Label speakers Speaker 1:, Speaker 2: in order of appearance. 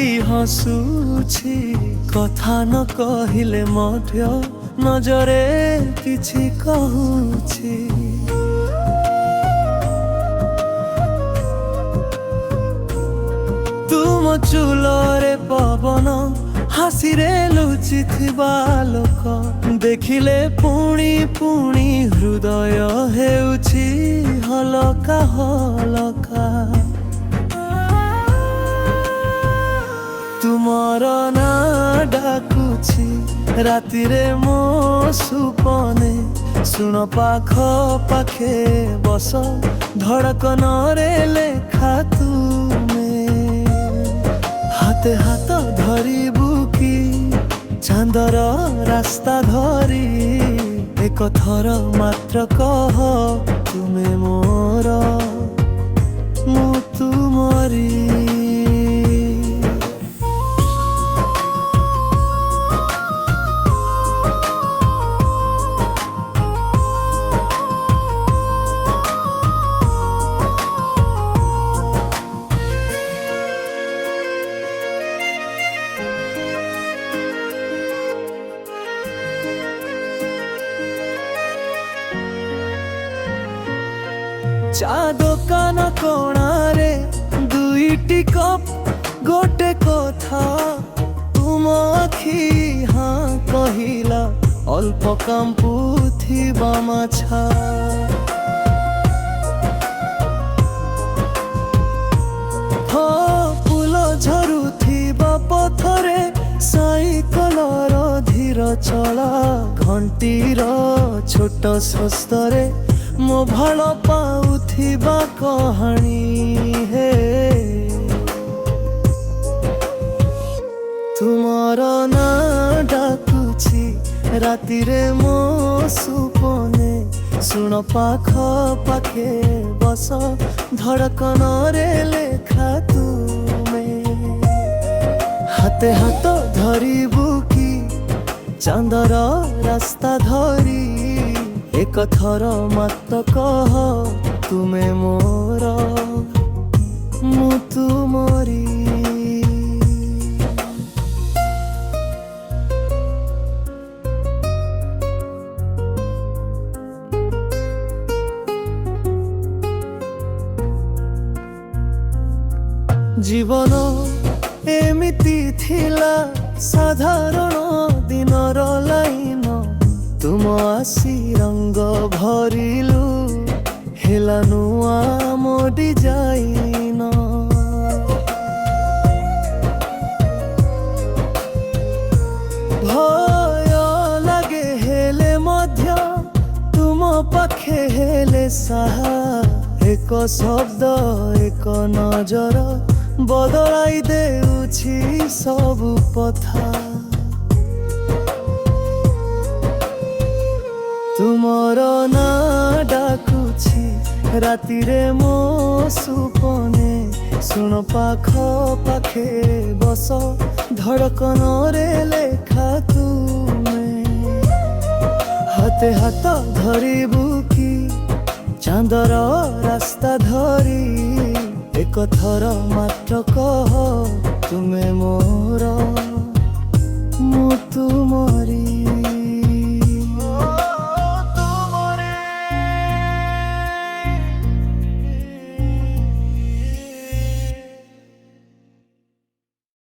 Speaker 1: ଭାବି ହସୁଛି କଥା ନ କହିଲେ ମଧ୍ୟ ନଜରେ କିଛି କହୁଛି। ତୁମ ଚୁଲରେ ପବନ ହାସିରେ ଲୁଚିଥିବା ଲୋକ ଦେଖିଲେ ପୁଣି ପୁଣି ହୃଦୟ ହେଉଛି ହଲକା ହଲକା। ତୁମର ନାଁ ଡାକୁଛି ରାତିରେ ମୋ ସୁପନେ, ଶୁଣ ପାଖ ପାଖେ ବସ ଧଡ଼କନରେ ଲେଖା ତୁମେ। ହାତେ ହାତ ଧରିବୁ କି ଚାନ୍ଦର ରାସ୍ତା ଧରି, ଏକ ଥର ମାତ୍ର କହ ତୁମେ ମୋର ମୁଁ ତୁମରି। ଚା ଦୋକାନ କୋଣାରେ ଦୁଇଟି କପ୍ ଗୋଟେ କଥା, ତୁମ ଆଖି ହଁ କହିଲା ଅଳ୍ପ କାମ୍ପୁଥିବା ମାଛା। ଫୁଲ ଝରୁଥିବା ପଥରେ ସାଇକଲର ଧୀର ଚଳା, ଘଣ୍ଟିର ଛୋଟ ଶସ୍ତରେ ମୋ ଭଲ ପାଉଥିବା କହାଣୀ। ହେ ତୁମର ନାଁ ଡାକୁଛି ରାତିରେ ମୋ ସୁପନେ, ଶୁଣ ପାଖ ପାଖେ ବସ ଧଡ଼କନରେ ଲେଖା ତୁମେ। ହାତେ ହାତ ଧରିବୁ କି ଚାନ୍ଦର ରାସ୍ତା ଧରି, ଏକ ଥର ମାତ୍ର କହ ତୁମେ ମୋର ମୁଁ ତୁମରି। ଜୀବନ ଏମିତି ଥିଲା ସାଧାରଣ ଦିନର ଲାଇନ, ତୁମ ଆସି ରଙ୍ଗ ଭରିଲୁ ହେଲା ନୂଆ ମୋ ଡିଜାଇନ। ଭୟ ଲାଗେ ହେଲେ ମଧ୍ୟ ତୁମ ପାଖେ ହେଲେ ସାହା, ଏକ ଶବ୍ଦ ଏକ ନଜର ବଦଳାଇ ଦେଉଛି ସବୁ ପଥା। ତୁମର ନାଁ ଡାକୁଛି ରାତିରେ ମୋ ସୁପନେ, ଶୁଣ ପାଖ ପାଖେ ବସ ଧଡ଼କନରେ ଲେଖା ତୁମେ। ହାତେ ହାତ ଧରିବୁ କି ଚାନ୍ଦର ରାସ୍ତା ଧରି, ଏକ ଥର ମାତ୍ର କହ ତୁମେ